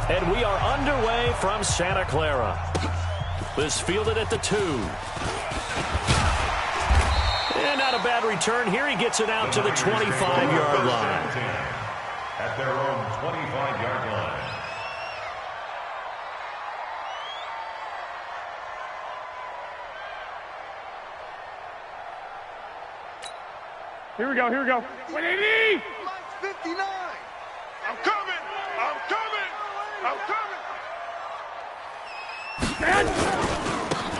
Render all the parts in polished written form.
And we are underway from Santa Clara. This fielded at the 2. And not a bad return here. He gets it out to the 25-yard line. At their own 25-yard line. Here we go, here we go. 180! 59! I'm coming! I'm coming! I'm coming!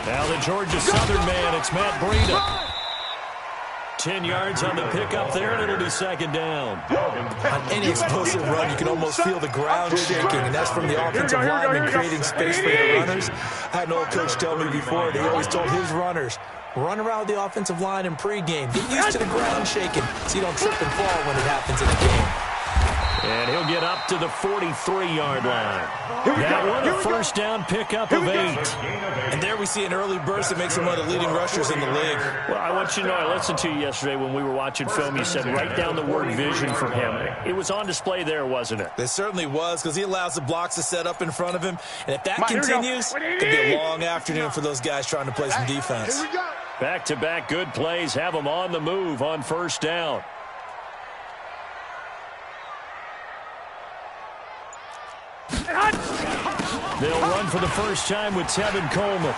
Now the Georgia Southern man, it's Matt Breida. 10 yards on the pickup there, and it'll be second down. On any explosive run, you can almost feel the ground shaking, and that's from the offensive lineman creating space for your runners. I had an old coach tell me before, he always told his runners, run around the offensive line in pregame. Get used to the ground shaking so you don't trip and fall when it happens in the game. And he'll get up to the 43-yard line. That one a first down pickup of 8. And there we see an early burst that makes him one of the leading rushers in the league. Well, I want you to know, I listened to you yesterday when we were watching film. You said write down the word vision for him. It was on display there, wasn't it? It certainly was, because he allows the blocks to set up in front of him. And if that continues, it could be a long afternoon for those guys trying to play some defense. Back-to-back good plays have them on the move on first down. They'll run for the first time with Tevin Coleman.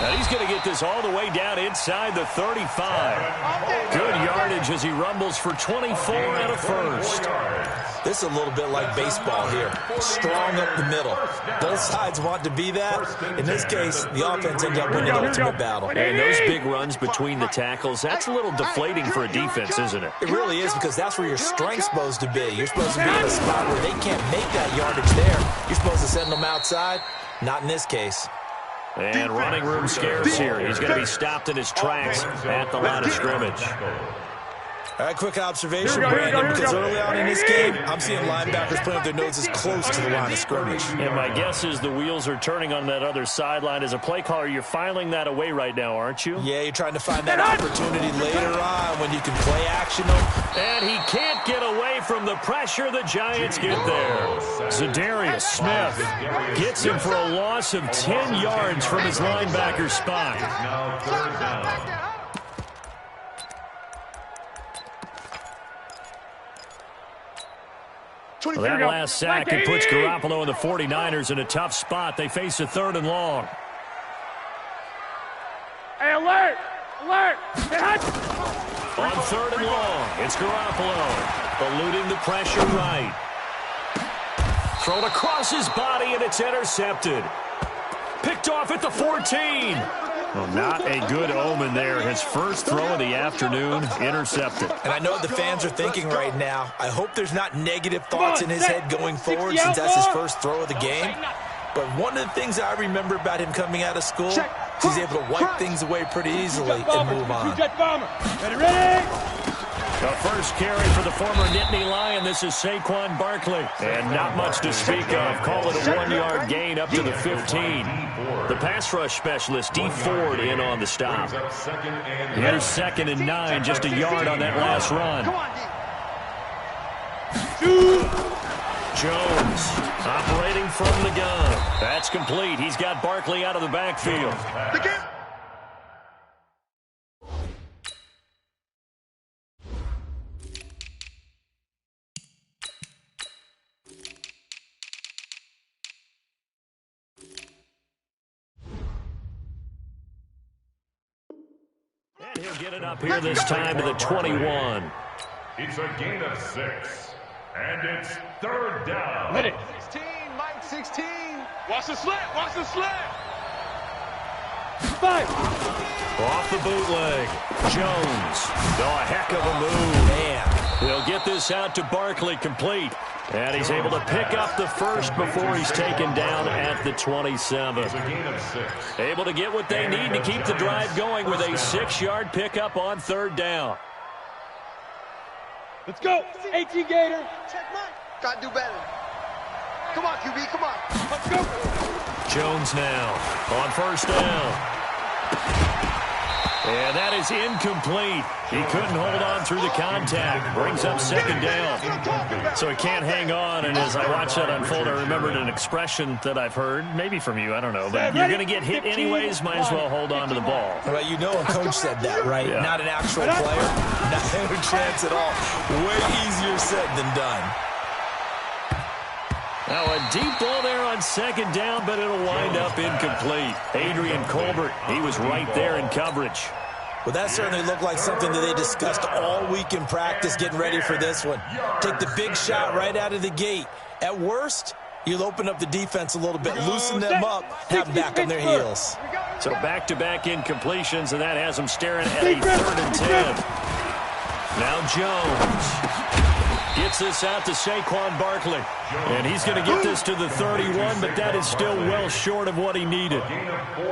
Now he's going to get this all the way down inside the 35. Good yardage as he rumbles for 24 and a first. This is a little bit like baseball here. Strong up the middle. Both sides want to be that. In this case, the offense ends up winning the ultimate battle. And those big runs between the tackles, that's a little deflating for a defense, isn't it? It really is, because that's where your strength's supposed to be. You're supposed to be in a spot where they can't make that yardage there. You're supposed to send them outside. Not in this case. And running room scarce here. He's going to be stopped in his tracks at the line of scrimmage. All right, quick observation, Brandon, because early on in this game, I'm seeing linebackers putting up their noses close to the line of scrimmage. And my guess is the wheels are turning on that other sideline. As a play caller, you're filing that away right now, aren't you? Yeah, you're trying to find that opportunity later on when you can play action them. And he can't get away from the pressure. The Giants get there. Zadarius Smith gets him for a loss of 10 yards from his linebacker spot. Now third down. Well, that last sack, it puts Garoppolo and the 49ers in a tough spot. They face a 3rd and long. Hey, alert! Alert! On 3rd and long, it's Garoppolo. Eluding the pressure right. Thrown across his body, and it's intercepted. Picked off at the 14. Well, not a good omen there. His first throw of the afternoon, intercepted. And I know what the fans are thinking right now. I hope there's not negative thoughts in his head going forward since that's his first throw of the game. But one of the things I remember about him coming out of school is he's able to wipe things away pretty easily and move on. Ready? The first carry for the former Nittany Lion. This is Saquon Barkley. And not much to speak of. Call it a 1-yard gain up to the 15. The pass rush specialist, D. Ford, in on the stop. Here's 2nd and 9, just a yard on that last run. Jones operating from the gun. That's complete. He's got Barkley out of the backfield. And he'll get it up here this time to the 21. It's a gain of 6. And it's 3rd down. Ready? 16, Mike 16. Watch the slant, watch the slant. 5. Off the bootleg. Jones. Oh, a heck of a move. Man. He'll get this out to Barkley, complete. And he's able to pick up the first before he's taken down at the 27. It's a gain of 6. Able to get what they need to keep the drive going with a 6-yard pickup on 3rd down. Let's go. 18 Gator. Check Mike. Got to do better. Come on, QB, come on. Let's go. Jones now on 1st down. And that is incomplete. He couldn't hold on through the contact. Brings up second down. So he can't hang on. And as I watched that unfold, I remembered an expression that I've heard, maybe from you, I don't know. But you're going to get hit anyways, might as well hold on to the ball. Well, you know a coach said that, right? Yeah. Not an actual player. Not a chance at all. Way easier said than done. Now a deep ball there on second down, but it'll wind up incomplete. Adrian Colbert, he was right there in coverage. Well, that certainly looked like something that they discussed all week in practice getting ready for this one. Take the big shot right out of the gate. At worst, you'll open up the defense a little bit, loosen them up, have them back on their heels. So back-to-back incompletions, and that has them staring at a 3rd and 10. Now Jones gets this out to Saquon Barkley. And he's going to get this to the 31, but that is still well short of what he needed.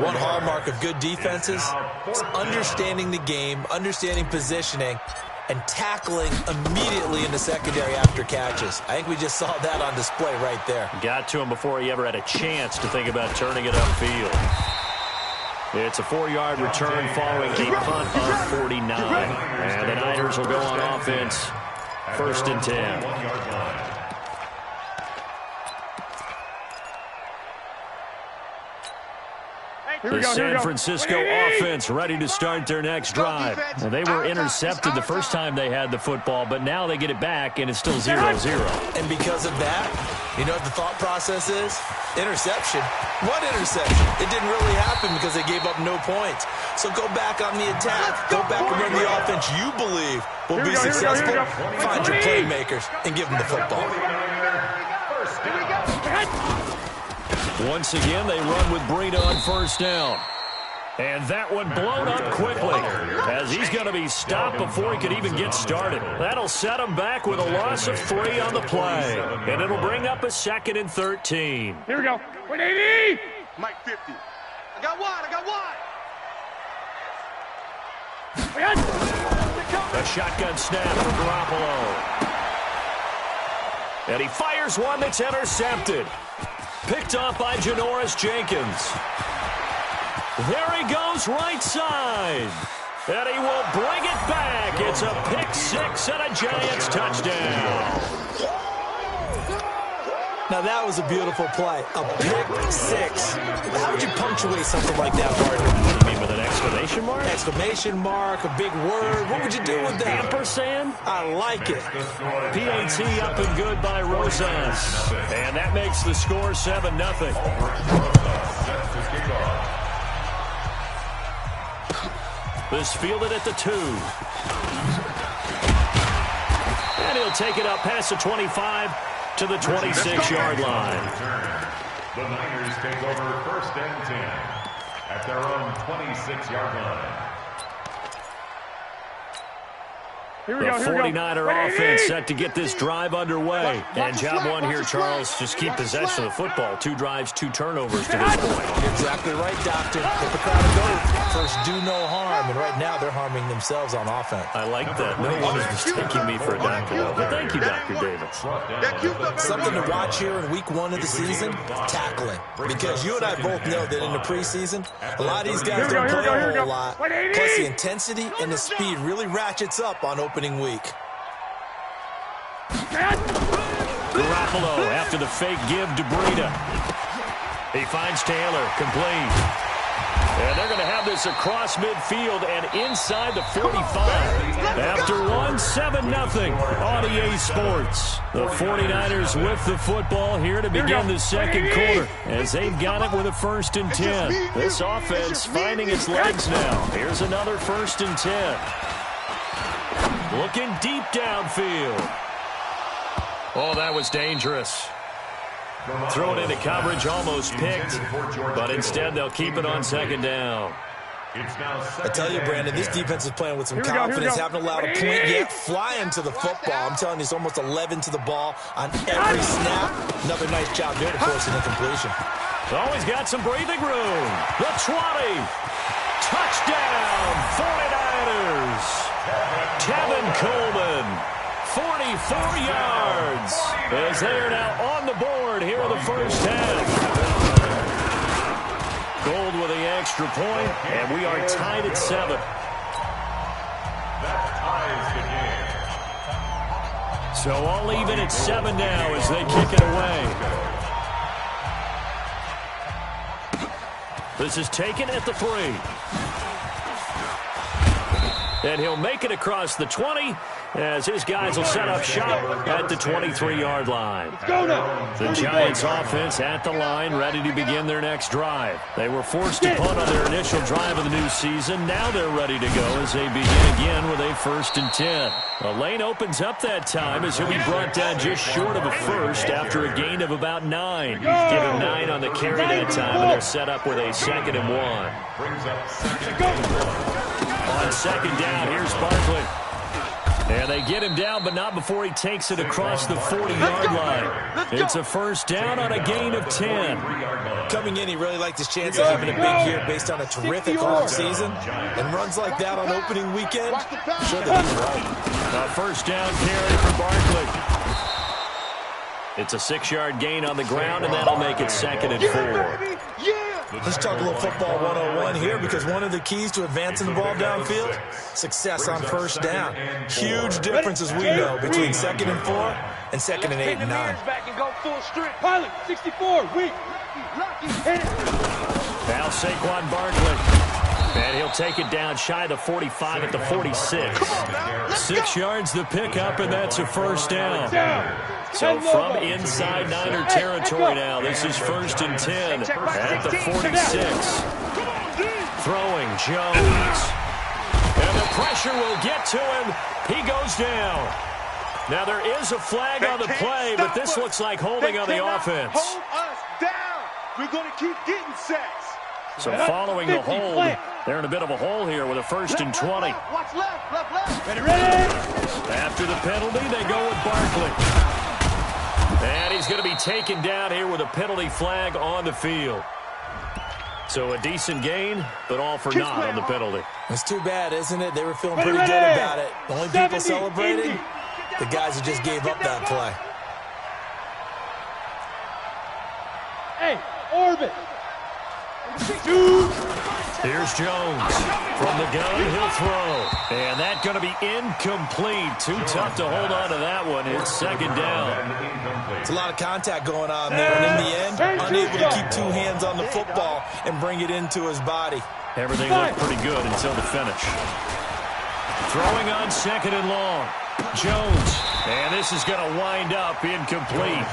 One hallmark of good defenses is understanding the game, understanding positioning, and tackling immediately in the secondary after catches. I think we just saw that on display right there. Got to him before he ever had a chance to think about turning it upfield. It's a 4-yard return following a punt of 49. And the Niners will go on offense, 1st and 10. The San Francisco offense ready to start their next drive. Now, they were intercepted the first time they had the football, but now they get it back, and it's still 0-0. And because of that, you know what the thought process is? Interception. What interception? It didn't really happen because they gave up no points. So go back on the attack. Go back and run the offense you believe will be successful. Find your playmakers and give them the football. Once again, they run with Breida on 1st down. And that one blown up quickly as he's going to be stopped before he could even get started. That'll set him back with a loss of 3 on the play. And it'll bring up a 2nd and 13. Here we go. 180. Mike 50. I got wide. A shotgun snap for Garoppolo. And he fires one that's intercepted. Picked off by Janoris Jenkins. There he goes right side. And he will bring it back. It's a pick 6 and a Giants touchdown. Now that was a beautiful play. A pick 6. How would you punctuate something like that, partner? What do you mean with an exclamation mark? Exclamation mark, a big word. What would you do with that? Ampersand? I like it. PAT up and good by Rosas. And that makes the score 7-0. This fielded at the 2. And he'll take it up past the 25 to the 26-yard line. The Niners take over 1st and 10 at their own 26-yard line. The 49er offense set to get this drive underway. And job one here, Charles, just keep possession of the football. 2 drives, 2 turnovers to this point. You're exactly right, Doctor. Hit the crowd and go. First, do no harm. And right now, they're harming themselves on offense. I like that. No one is mistaking me for a doctor, though. But thank you, Dr. Davis. Something to watch here in week 1 of the season, tackling. Because you and I both know that in the preseason, a lot of these guys don't play a whole lot. Plus, the intensity and the speed really ratchets up on opening week. Garoppolo after the fake give to Breida. He finds Taylor, complete. And they're going to have this across midfield and inside the 45. After 7-0 on EA Sports. The 49ers with the football here to begin the 2nd quarter as they've got it with a 1st and 10. This offense finding its legs now. Here's another 1st and 10. Looking deep downfield. Oh, that was dangerous. Thrown into coverage, almost picked, but instead they'll keep it on 2nd down. I tell you, Brandon, this defense is playing with some confidence. Haven't allowed a point yet. Flying to the football. I'm telling you, it's almost 11 to the ball on every snap. Another nice job there to force an incompletion. Always got some breathing room. The 20. Touchdown, 49ers. Tevin Coleman, 44 yards. As they are now on the board here in the 1st half. Gold with the extra point, and we are tied at 7. So all even at 7 now as they kick it away. This is taken at the 3. And he'll make it across the 20 as his guys will set up shop at the 23-yard line. The Giants offense at the line, ready to begin their next drive. They were forced to punt on their initial drive of the new season. Now they're ready to go as they begin again with a 1st and 10. A lane opens up that time as he'll be brought down just short of a first after a gain of about 9. Give him 9 on the carry that time, and they're set up with a 2nd and 1. On 2nd down, here's Barkley. And they get him down, but not before he takes it across the 40-yard line. It's a 1st down on a gain of 10. Coming in, he really liked his chance of having a big year based on a terrific offseason. And runs like that on opening weekend, sure that he's right. A 1st down carry for Barkley. It's a 6-yard gain on the ground, and that'll make it 2nd and 4. Let's talk a little football 101 here, because one of the keys to advancing the ball downfield, success on 1st down. Huge difference, as we know, between 2nd and 4 and 2nd and 8 and 9. Pilot, 64, weak. Now Saquon Barkley. And he'll take it down shy of the 45 at the 46. 6 yards the pickup, and that's a 1st down. So from inside Niner territory now, this is 1st and 10 at the 46. Throwing Jones. And the pressure will get to him. He goes down. Now there is a flag on the play, but this looks like holding on the offense. Hold us down. We're going to keep getting sacks. So following the hold, they're in a bit of a hole here with a 1st and 20. Watch left. Ready. After the penalty, they go with Barkley. And he's going to be taken down here with a penalty flag on the field. So a decent gain, but all for naught on the penalty. It's too bad, isn't it? They were feeling pretty good about it. The only people celebrating, the guys who just gave up that play. Hey, orbit. Here's Jones. From the gun, he'll throw. And that's going to be incomplete. Too tough to hold on to that one. It's 2nd down. It's a lot of contact going on there. And in the end, unable to keep 2 hands on the football and bring it into his body. Everything looked pretty good until the finish. Throwing on 2nd and long. Jones. And this is going to wind up incomplete.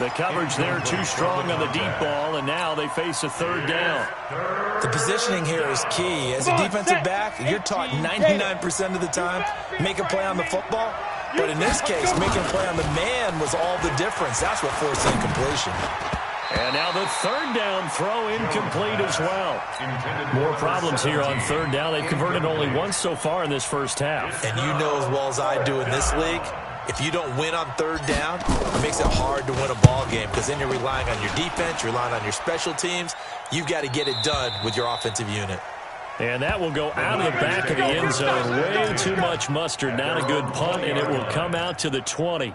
The coverage there too strong on the deep ball, and now they face a 3rd down. The positioning here is key. As a defensive back, you're taught 99% of the time, make a play on the football. But in this case, making a play on the man was all the difference. That's what forced incompletion. And now the 3rd down throw incomplete as well. More problems here on 3rd down. They've converted only once so far in this first half. And you know as well as I do in this league, if you don't win on 3rd down, it makes it hard to win a ball game, because then you're relying on your defense, you're relying on your special teams. You've got to get it done with your offensive unit. And that will go out of the back of the end zone. Way too much mustard. Not a good punt, and it will come out to the 20.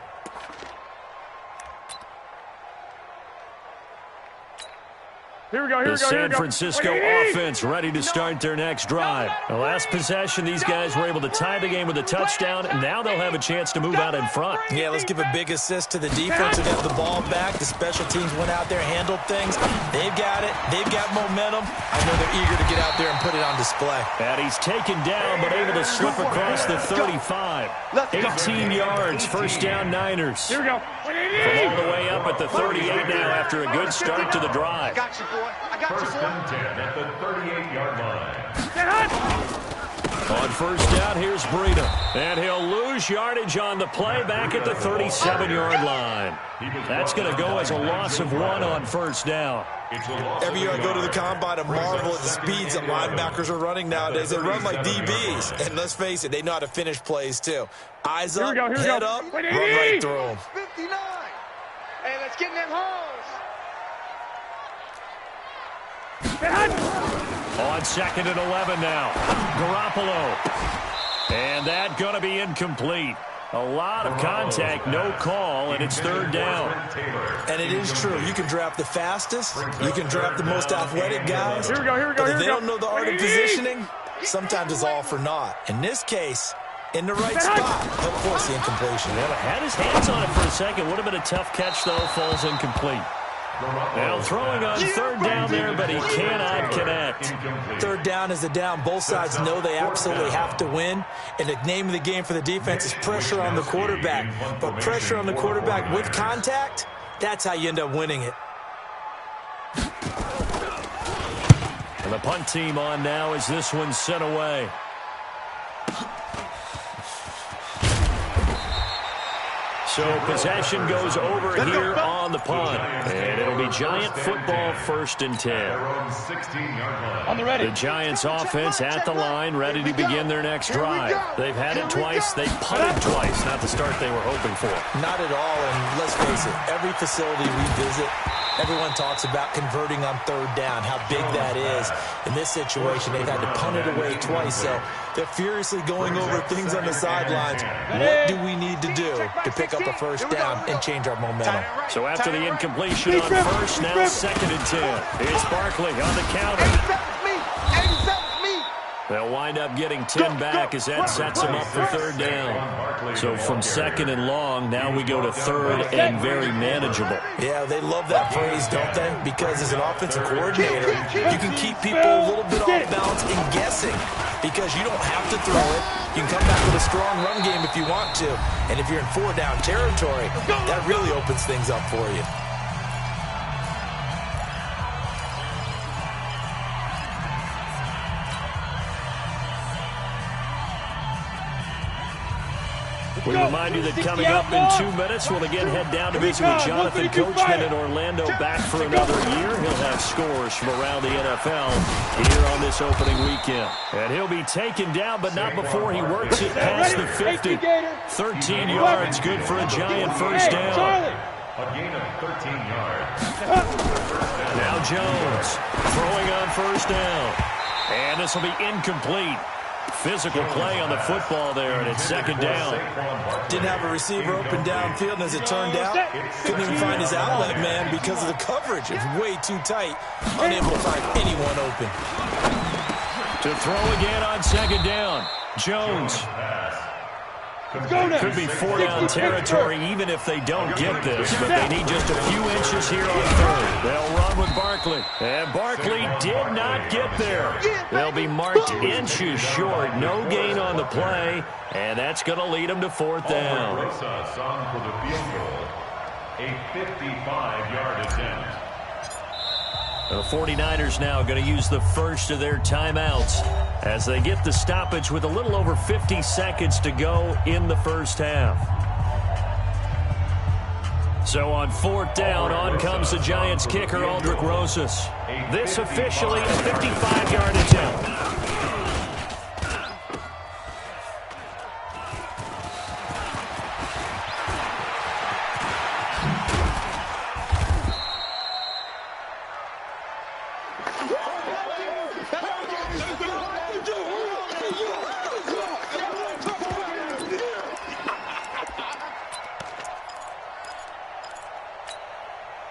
Here we go. The San Francisco offense ready to start their next drive. The last possession, these guys were able to tie the game with a touchdown, and now they'll have a chance to move out in front. Yeah, let's give a big assist to the defense who got the ball back. The special teams went out there, handled things. They've got it. They've got momentum. I know they're eager to get out there and put it on display. And he's taken down, but able to slip across the 35. 18 yards, 1st down Niners. Here we go. From all the way up at the 38 now after a good start to the drive. I got you, boy. 1st and 10 at the 38-yard line. On 1st down, here's Breida. And he'll lose yardage on the play back at the 37-yard line. That's going to go as a loss of 1 on 1st down. Every year I go to the combine and marvel at the speeds that linebackers are running nowadays. They run like DBs. And let's face it, they know how to finish plays too. Eyes up, head up, run right through them. 59. Hey, let's get in that hose. On 2nd and 11 now. Garoppolo. And that going to be incomplete. A lot of contact, no call, and it's 3rd down. And it is true. You can draft the fastest. You can draft the most athletic guys. Here we go. But if they don't know the art of positioning, sometimes it's all for naught. In this case, In the right spot. He'll force the incompletion. Well, had his hands on it for a second. Would have been a tough catch, though. Falls incomplete. Now throwing on third down there, but he cannot connect. Third down is a down. Both sides know they absolutely have to win. And the name of the game for the defense is pressure on the quarterback. But pressure on the quarterback with contact, that's how you end up winning it. And the punt team on now as this one's sent away. So possession goes over here on the punt. And it'll be Giant football 1st and 10. On the ready. The Giants offense at the line, ready to begin their next drive. They've had it twice. They punted twice. Not the start they were hoping for. Not at all. And let's face it, every facility we visit, everyone talks about converting on third down, how big that is. In this situation, they've had to punt it away twice, so they're furiously going over things on the sidelines. What do we need to do to pick up a first down and change our momentum? So after the incompletion on first, now 2nd and 10. It's Barkley on the counter. 87's me. 87's me. They'll wind up getting 10 back as that sets them up for third down. So from 2nd and long, now we go to 3rd and very manageable. Yeah, they love that phrase, don't they? Because as an offensive coordinator, you can keep people a little bit off balance and guessing because you don't have to throw it. You can come back with a strong run game if you want to. And if you're in 4-down territory, that really opens things up for you. We remind you that coming up in 2 minutes, we'll again head down to visit with Jonathan Coachman in Orlando, back for another year. He'll have scores from around the NFL here on this opening weekend. And he'll be taken down, but not before he works it past the 50. 13 yards, good for a Giant first down. A gain of 13 yards. Now Jones throwing on first down. And this will be incomplete. Physical play on the football there, and it's 2nd down. Didn't have a receiver open downfield, and as it turned out, couldn't even find his outlet man because of the coverage. It was way too tight, unable to find anyone open. To throw again on 2nd down. Jones. Could be 4-down territory even if they don't get this, but they need just a few inches here on 3rd. They'll run with Barkley, and Barkley did not get there. They'll be marked inches short, no gain on the play, and that's going to lead them to 4th down. Song for the field goal, a 55-yard attempt. The 49ers now going to use the first of their timeouts as they get the stoppage with a little over 50 seconds to go in the first half. So on 4th down, on comes the Giants kicker, Aldrick Rosas. This officially a 55-yard attempt.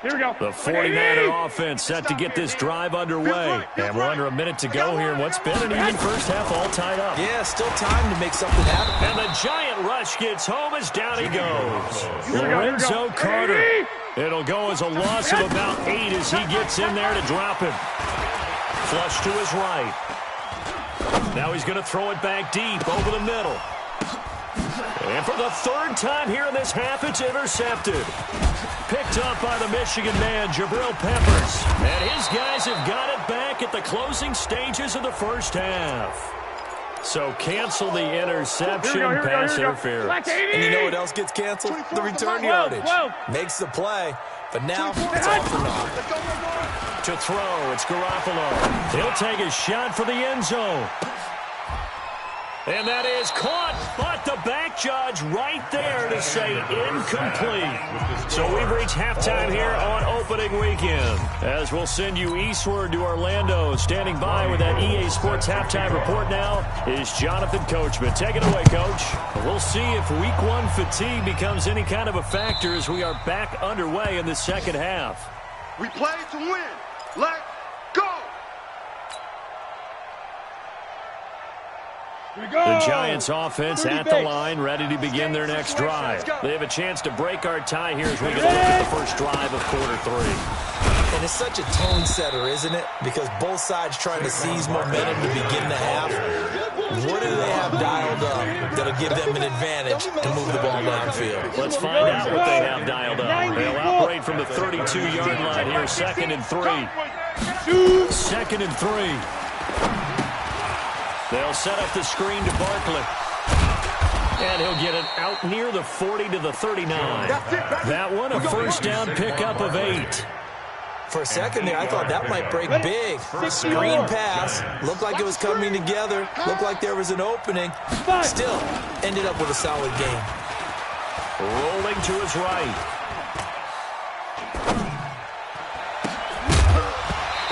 Here we go. The 49er offense set to get this drive underway. And we're under a minute to go here in what's been an even first half, all tied up. Yeah, still time to make something happen. And the Giant rush gets home as down he goes. Lorenzo Carter. It'll go as a loss of about 8 as he gets in there to drop him. Flush to his right. Now he's going to throw it back deep over the middle. And for the 3rd time here in this half, it's intercepted. Picked up by the Michigan man, Jabril Peppers. And his guys have got it back at the closing stages of the first half. So cancel the interception, pass interference. And you know what else gets canceled? The return yardage. Makes the play, but now it's all for naught. To throw, it's Garoppolo. He'll take a shot for the end zone. And that is caught, but the back judge right there to say incomplete. So we've reached halftime here on opening weekend. As we'll send you eastward to Orlando. Standing by with that EA Sports halftime report now is Jonathan Coachman. Take it away, Coach. We'll see if week 1 fatigue becomes any kind of a factor as we are back underway in the second half. We play to win. Let's go. The Giants offense at the line, ready to begin their next drive. They have a chance to break our tie here as we get a look at the first drive of quarter 3. And it's such a tone setter, isn't it? Because both sides trying to seize momentum to begin the half. What do they have dialed up that'll give them an advantage to move the ball downfield? Let's find out what they have dialed up. They'll operate from the 32-yard line here, 2nd and 3. 2nd and 3. They'll set up the screen to Barkley. And he'll get it out near the 40 to the 39. That one, a first down pickup of 8. For a second there, I thought that might break big. Screen pass. Looked like it was coming together. Looked like there was an opening. Still, ended up with a solid game. Rolling to his right.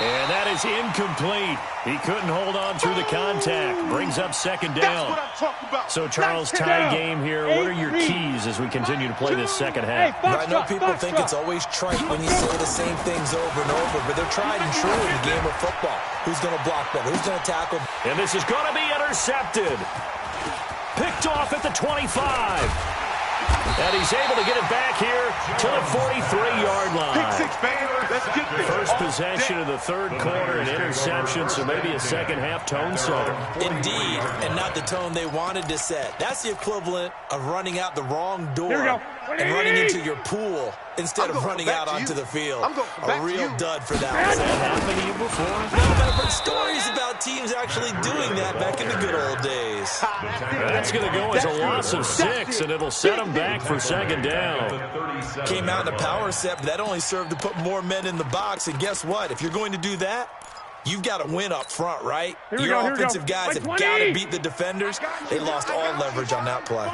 And that is incomplete. He couldn't hold on through the contact. Brings up 2nd down. So, Charles, tie game here. What are your keys as we continue to play this second half? I know people think it's always trite when you say the same things over and over, but they're tried and true in the game of football. Who's going to block better? Who's going to tackle? And this is going to be intercepted. Picked off at the 25. And he's able to get it back here to the 43-yard line. First possession of the third quarter, an interception, so maybe a second-half tone setter. Indeed, and not the tone they wanted to set. That's the equivalent of running out the wrong door and running into your pool instead of running out onto the field. A real dud for that. Has that happened to you before? No, but I've heard stories about teams actually doing that back in the good old days. That's going to go as a loss of 6, and it'll set them back for 2nd down. Came out in a power set, but that only served to put more men in the box. And guess what? If you're going to do that, you've got to win up front, right? Your offensive guys have got to beat the defenders. They lost all leverage on that play.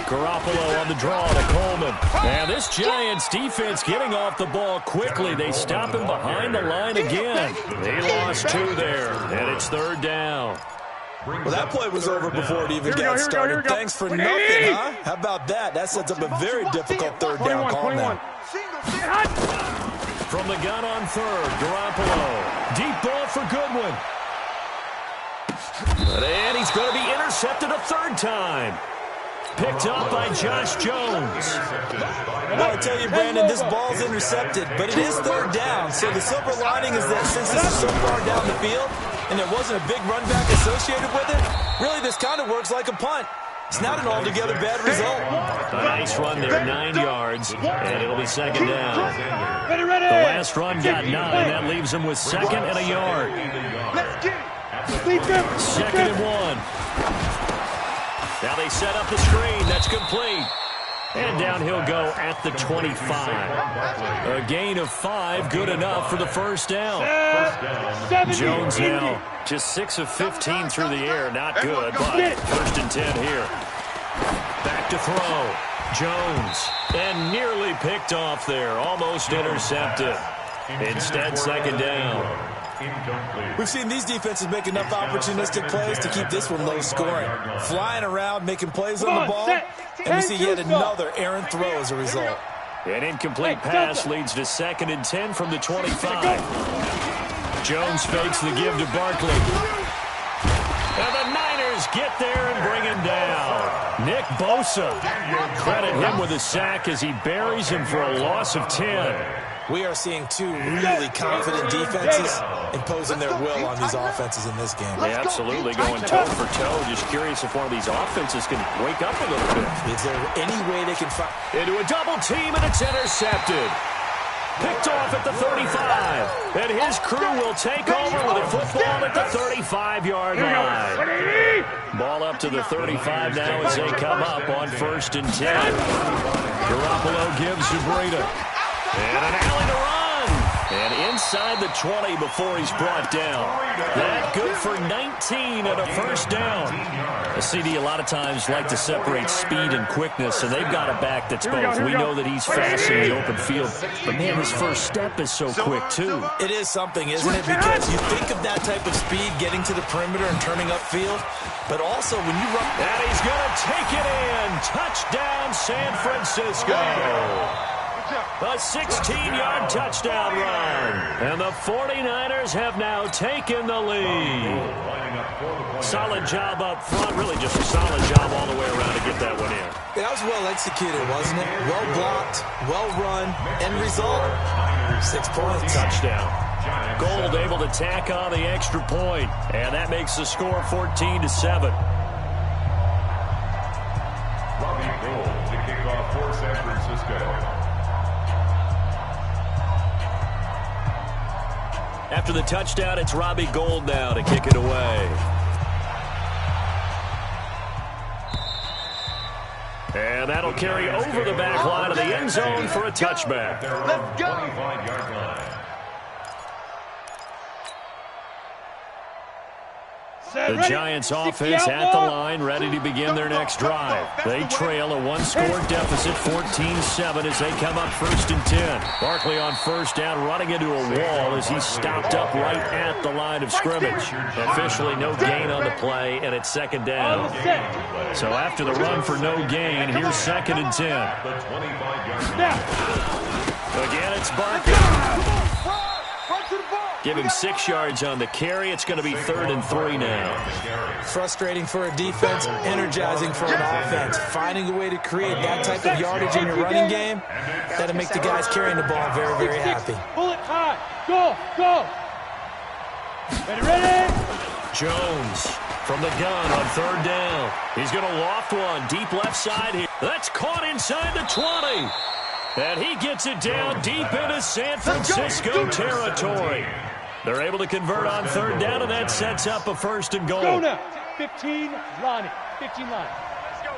Garoppolo on the draw to Coleman. And this Giants defense getting off the ball quickly. They stop him behind the line again. They lost 2 there, and it's 3rd down. Well, that play was over before it even got started. Thanks for nothing, huh? How about that? That sets up a very difficult 3rd down call now. From the gun on 3rd, Garoppolo. Deep ball for Goodwin. And he's going to be intercepted a 3rd time. Picked up by Josh Jones. Well, I tell you, Brandon, this ball's intercepted, but it is 3rd down. So the silver lining is that since this is so far down the field and there wasn't a big run back associated with it, really this kind of works like a punt. It's not an altogether bad result. A nice run there, 9 yards, and it'll be 2nd down. The last run got 9. That leaves him with 2nd and a yard. 2nd and 1. Now they set up the screen. That's complete. And down he'll go at the 25. A gain of 5, good enough for the first down. Jones now just 6 of 15 through the air. Not good, but 1st and 10 here. Back to throw. Jones. And nearly picked off there. Almost intercepted. Instead, 2nd down. We've seen these defenses make enough opportunistic plays to keep this one low scoring. Flying around, making plays on the ball, and we see yet another errant throw as a result. An incomplete pass leads to 2nd and 10 from the 25. Jones fakes the give to Barkley. And the Niners get there and bring him down. Nick Bosa. Credit him with a sack as he buries him for a loss of 10. We are seeing 2 really confident defenses imposing their will on these offenses in this game. Yeah, absolutely, going toe for toe. Just curious if one of these offenses can wake up a little bit. Is there any way they can find... Into a double team, and it's intercepted. Picked off at the 35. And his crew will take over with a football at the 35-yard line. Ball up to the 35 now as they come up on 1st and 10. Garoppolo gives to Breida. And an alley to run. And inside the 20 before he's brought down. That good for 19 and a first down. A CD a lot of times like to separate speed and quickness, and they've got a back that's both. We know that he's fast in the open field, but man, his first step is so quick too. It is something, isn't it? Because you think of that type of speed getting to the perimeter and turning upfield, but also when you run... And he's going to take it in. Touchdown, San Francisco. A 16-yard touchdown run. And the 49ers have now taken the lead. Solid job up front. Really just a solid job all the way around to get that one in. That was well executed, wasn't it? Well blocked, well run. End result, 6 points. Touchdown. Gold able to tack on the extra point. And that makes the score 14-7. Robbie Gold to kick off for San Francisco. After the touchdown, it's Robbie Gold now to kick it away. And that'll carry over the back line of the end zone for a touchback. Let's go. 25-yard line. The Giants offense at the line, ready to begin their next drive. They trail a one-score deficit, 14-7, as they come up 1st and 10. Barkley on first down, running into a wall as he's stopped up right at the line of scrimmage. Officially no gain on the play, and it's 2nd down. So after the run for no gain, here's 2nd and 10. Again, it's Barkley. Give him 6 yards on the carry. It's going to be 3rd and 3 now. Frustrating for a defense, energizing for an offense. Finding a way to create that type of yardage in your running game, that'll make the guys carrying the ball very, very happy. Pull it high. Go, go. Ready? Jones from the gun on 3rd down. He's going to loft one deep left side here. That's caught inside the 20. And he gets it down deep into San Francisco territory. They're able to convert on 3rd down, and that sets up a 1st and goal. Go now. 15, Lonnie. 15 line. Let's go.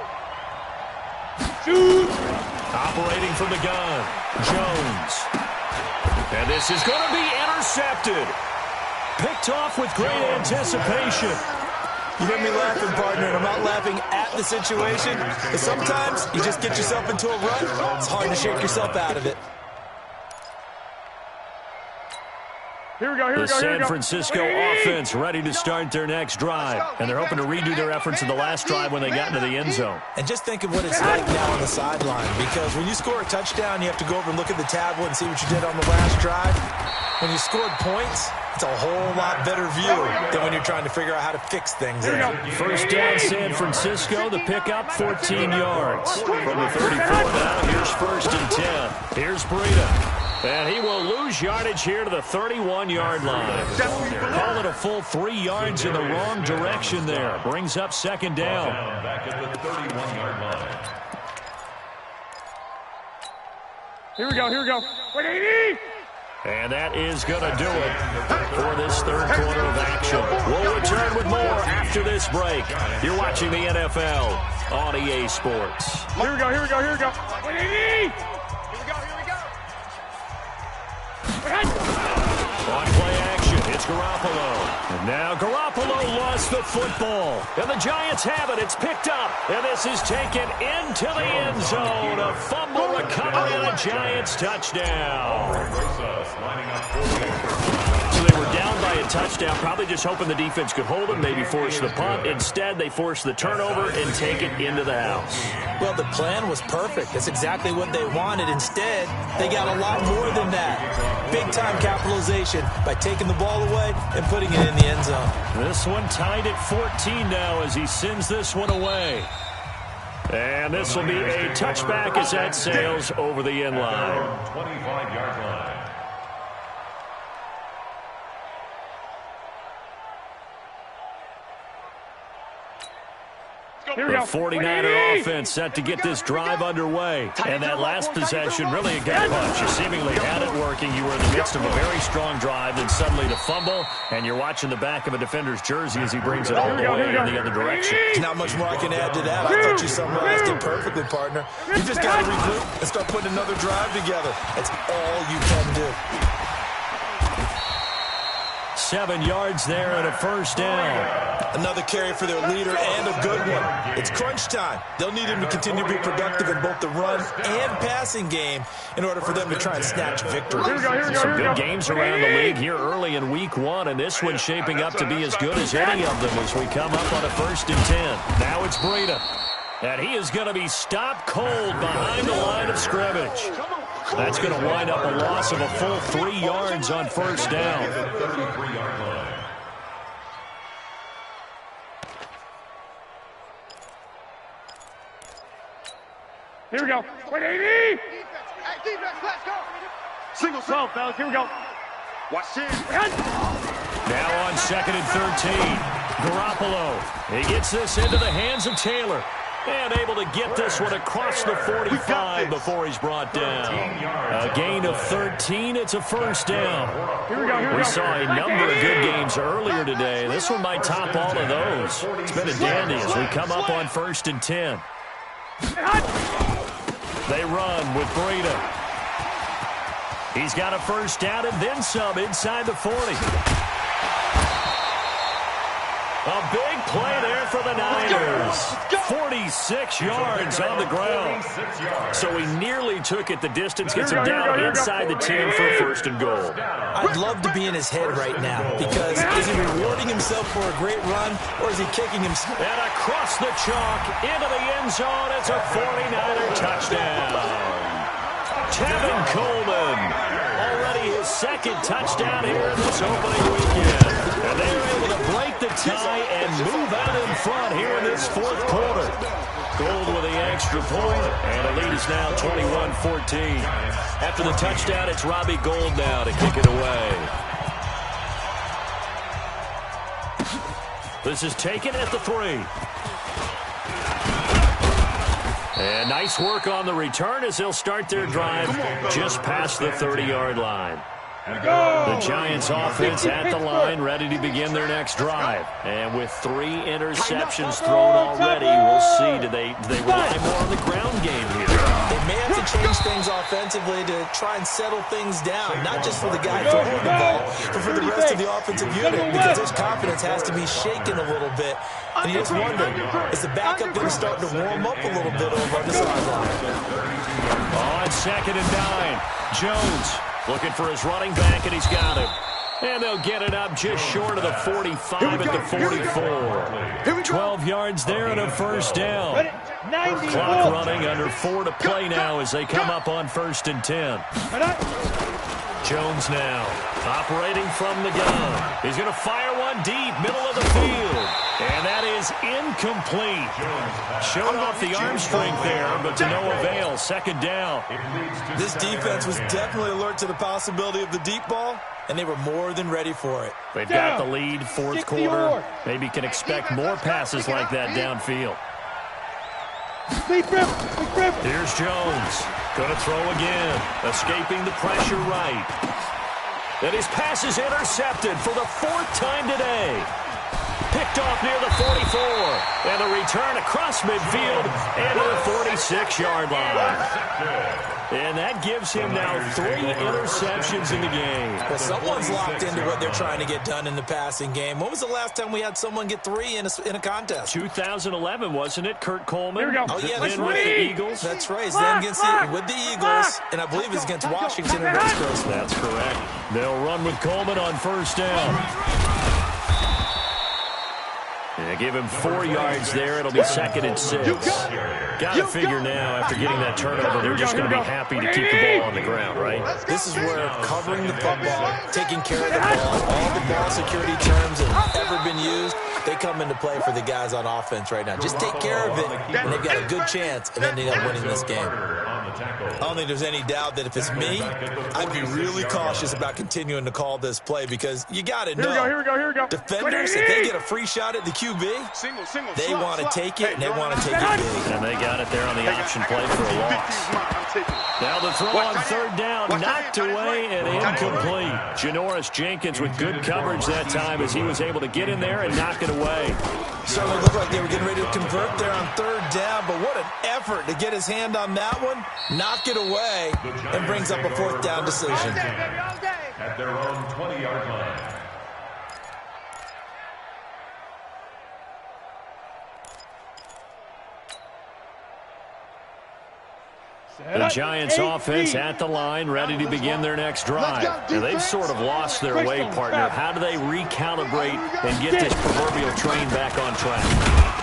Shoot. Operating from the gun, Jones. And this is going to be intercepted. Picked off with great anticipation. You hear me laughing, partner, and I'm not laughing at the situation, but sometimes you just get yourself into a rut. It's hard to shake yourself out of it. Here we go, here we The go, here we San go. Francisco offense ready to start their next drive. And they're hoping to redo their efforts in the last drive when they got into the end zone. And just think of what it's like now on the sideline, because when you score a touchdown, you have to go over and look at the tablet and see what you did on the last drive. When you scored points, it's a whole lot better view than when you're trying to figure out how to fix things. 1st down, San Francisco. The pickup, 14 yards. From the 34 now, here's 1st and 10. Here's Breida. And he will lose yardage here to the 31-yard line. Call it a full 3 yards in the wrong direction there. Brings up 2nd down. Back at the 31-yard line. Here we go, here we go. 180. And that is going to do it for this 3rd quarter of action. We'll return with more after this break. You're watching the NFL on EA Sports. Here we go, here we go, here we go. 180. On play action, it's Garoppolo. And now Garoppolo lost the football. And the Giants have it. It's picked up. And this is taken into the end zone. A fumble recovery and a Giants touchdown. So they were down by a touchdown, probably just hoping the defense could hold them, maybe force the punt. Instead, they force the turnover and take it into the house. Well, the plan was perfect. That's exactly what they wanted. Instead, they got a lot more than that. Big-time capitalization by taking the ball away and putting it in the end zone. This one tied at 14 now as he sends this one away. And this will be a touchback as that sails over the end line. 25-yard line. The 49er offense set to get this drive underway. And that last possession, really a gut punch. You seemingly had it working. You were in the midst of a very strong drive, then suddenly to fumble, and you're watching the back of a defender's jersey as he brings it all the way in the other direction. There's not much more I can add to that. I thought you summarized it perfectly, partner. You just got to regroup and start putting another drive together. That's all you can do. 7 yards there and a 1st down. Another carry for their leader and a good one. It's crunch time. They'll need him to continue to be productive in both the run and passing game in order for them to try and snatch victory. Some good games around the league here early in week 1, and this one's shaping up to be as good as any of them as we come up on a 1st and 10. Now it's Breida. And he is going to be stopped cold behind the line of scrimmage. That's going to wind up a loss of a full 3 yards on first down. At the 33-yard line. Here we go. 180. Defense, let's go. Single 12, fellas. Here we go. Watch this. Now on 2nd and 13. Garoppolo. He gets this into the hands of Taylor. And able to get this one across the 45 before he's brought down. A gain of 13. It's a first down. Here we go. We saw a number of good games earlier today. This one might top all of those. It's been a dandy as we come up on 1st and 10. They run with Breida. He's got a first down and then some inside the 40. A big play there for the Niners. 46 yards on the ground. So he nearly took it the distance, gets him down inside the 10 for a 1st and goal. I'd love to be in his head right now because is he rewarding himself for a great run or is he kicking himself? And across the chalk into the end zone, it's a 49er touchdown. Tevin Coleman, already his 2nd touchdown here in this opening weekend. And they're able to break the tie and move out in front here in this 4th quarter. Gold with the extra point, and the lead is now 21-14. After the touchdown, it's Robbie Gould now to kick it away. This is taken at the 3. And nice work on the return as they'll start their drive just past the 30-yard line. The Giants offense at the line, ready to begin their next drive. And with 3 interceptions thrown already, we'll see. Do they rely more on the ground game here? They may have to change things offensively to try and settle things down, not just for the guy throwing the ball, but for the rest of the offensive unit, because his confidence has to be shaken a little bit. And you just wonder, is the backup going to start to warm up a little bit over on the sideline? On 2nd and 9, Jones looking for his running back, and he's got him. And they'll get it up just short of the 45 at the 44. 12 yards there and a first down. Clock running, under 4 to play now as they come up on 1st and 10. Jones now operating from the gun. He's going to fire one deep, middle of the field. And that is incomplete. Showed off the arm strength there, but to no avail. 2nd down. This defense was definitely alert to the possibility of the deep ball, and they were more than ready for it. They've got the lead, 4th quarter. Maybe can expect more passes like that downfield. Here's Jones. Going to throw again. Escaping the pressure right. And his pass is intercepted for the 4th time today. Picked off near the 44. And a return across midfield and to the 46-yard line. And that gives him now 3 interceptions in the game. Well, someone's locked into what they're trying to get done in the passing game. When was the last time we had someone get 3 in a contest? 2011, wasn't it, Kurt Coleman? Here we go. Oh, yeah, Then with the Eagles. That's right. Then against with the Eagles, and I believe it's against Washington or Redskins. That's correct. They'll run with Coleman on 1st down. They give him 4 yards there. It'll be 2nd and 6. Got to figure now, after getting that turnover, they're just going to be happy to keep the ball on the ground, right? This is where covering the football, taking care of the ball, all the ball security terms that have ever been used, they come into play for the guys on offense right now. Just take care of it, and they've got a good chance of ending up winning this game. I don't think there's any doubt that if it's me, I'd be really cautious about continuing to call this play because you got to know. Here we go. Defenders, if they get a free shot at the QB, they want to take it, and they want to take it big. And they got it there on the option play for a loss. Now the throw on 3rd down, knocked away and incomplete. Janoris Jenkins with good coverage that time as he was able to get in there and knock it away. Certainly looked like they were getting ready to convert there on 3rd down, but what an effort to get his hand on that one, knock it away, and brings up a 4th down decision. At their own 20-yard line. The Giants offense at the line, ready to begin their next drive. And they've sort of lost their way, partner. How do they recalibrate and get this proverbial train back on track?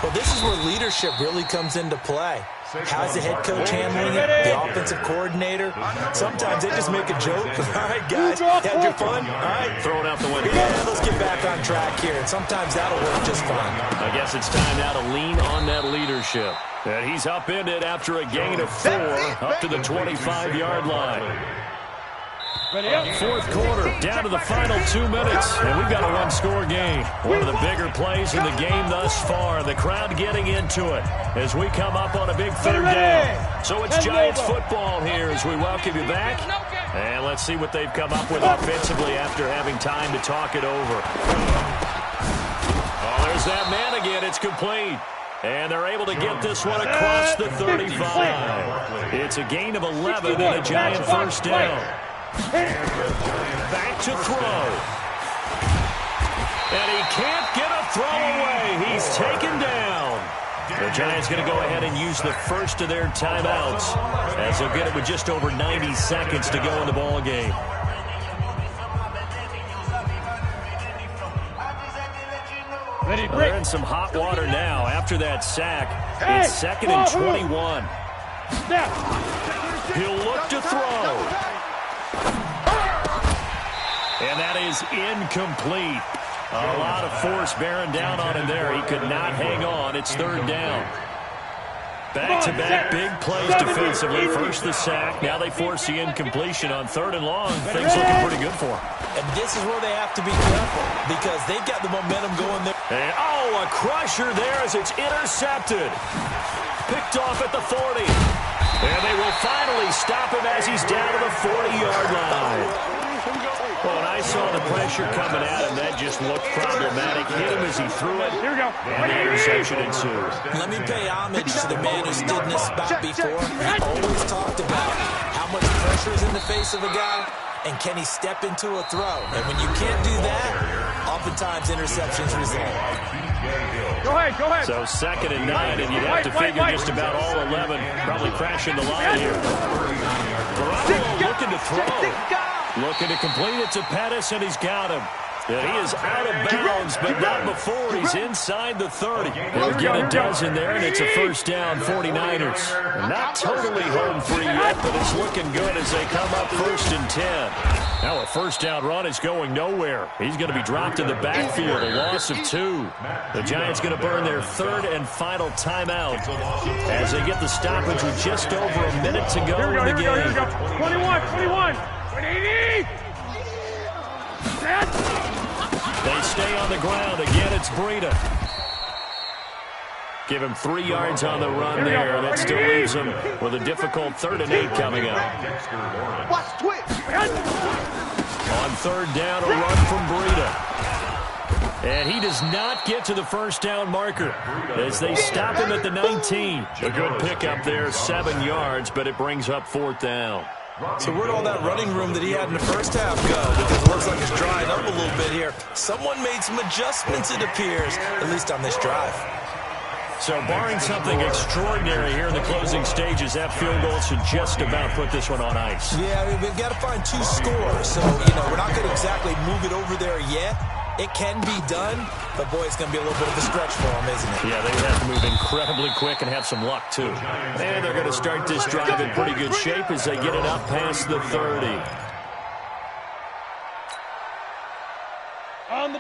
Well, this is where leadership really comes into play. How's the head coach handling it? The offensive coordinator? Sometimes they just make a joke. All right, guys, had your fun? All right. Throw it out the window. Yeah, let's get back on track here. And sometimes that'll work just fine. I guess it's time now to lean on that leadership. And he's upended after a gain of 4 up to the 25-yard line. Fourth quarter, down to the final 2 minutes, and we've got a one-score game. One of the bigger plays in the game thus far. The crowd getting into it as we come up on a big third down. So it's Giants football here as we welcome you back. And let's see what they've come up with offensively after having time to talk it over. Oh, there's that man again. It's complete. And they're able to get this one across the 35. It's a gain of 11 and a Giant first down. Back to throw. And he can't get a throw away. He's taken down. The Giants going to go ahead and use the first of their timeouts as they'll get it with just over 90 seconds to go in the ball game. They're in some hot water now after that sack. It's 2nd and 21. He'll look to throw. And that is incomplete. A lot of force bearing down on him there. He could not hang on. It's third down. Back-to-back big plays defensively. First the sack. Now they force the incompletion on 3rd and long. Things looking pretty good for him. And this is where they have to be careful because they've got the momentum going there. And, oh, a crusher there as it's intercepted. Picked off at the 40. And they will finally stop him as he's down to the 40-yard line. Well, and I saw the pressure coming at him. That just looked problematic. Hit him as he threw it. Here we go. And the interception ensued. Let me pay homage to the man who stood in this spot before. He always talked about how much pressure is in the face of a guy, and can he step into a throw. And when you can't do that, oftentimes interceptions result. Go ahead. So 2nd and 9, and you'd have to figure just about all 11 probably crashing the line here. Garoppolo looking to throw. Looking to complete it to Pettis, and he's got him. And he is out of bounds, but not before he's inside the 30. He'll get a dozen there, and it's a first down, 49ers. Not totally home free yet, but it's looking good as they come up 1st and 10. Now a first down run is going nowhere. He's going to be dropped in the backfield, a loss of 2. The Giants going to burn their 3rd and final timeout as they get the stoppage with just over a minute to go in the game. Here we go. 21. 180. They stay on the ground. Again, it's Breida. Give him 3 yards on the run there. That still leaves him with a difficult 3rd and 8 coming up. Watch twitch. On 3rd down, a run from Breida. And he does not get to the first down marker as they stop him at the 19. A good pickup there, 7 yards, but it brings up 4th down. So where'd all that running room that he had in the first half go? Because it looks like it's drying up a little bit here. Someone made some adjustments, it appears, at least on this drive. So barring something extraordinary here in the closing stages, that field goal should just about put this one on ice. Yeah, we've got to find 2 scores. So, we're not going to exactly move it over there yet. It can be done, but, boy, it's going to be a little bit of a stretch for them, isn't it? Yeah, they would have to move incredibly quick and have some luck, too. And they're going to start this drive in pretty good shape as they get it up past the 30.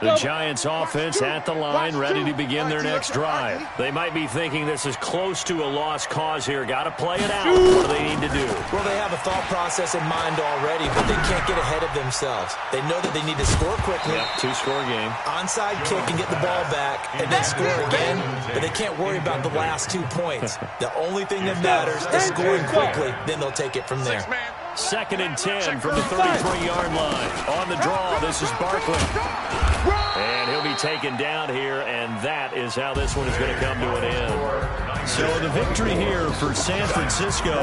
The Giants offense at the line, ready to begin their next drive. They might be thinking this is close to a lost cause here. Got to play it out. What do they need to do? Well, they have a thought process in mind already, but they can't get ahead of themselves. They know that they need to score quickly. Yep, 2-score game. Onside kick and get the ball back, and then score again. But they can't worry about the last 2 points. The only thing that matters is scoring quickly. Then they'll take it from there. 2nd and 10 from the 33-yard line. On the draw, this is Barkley. And he'll be taken down here, and that is how this one is going to come to an end. So the victory here for San Francisco,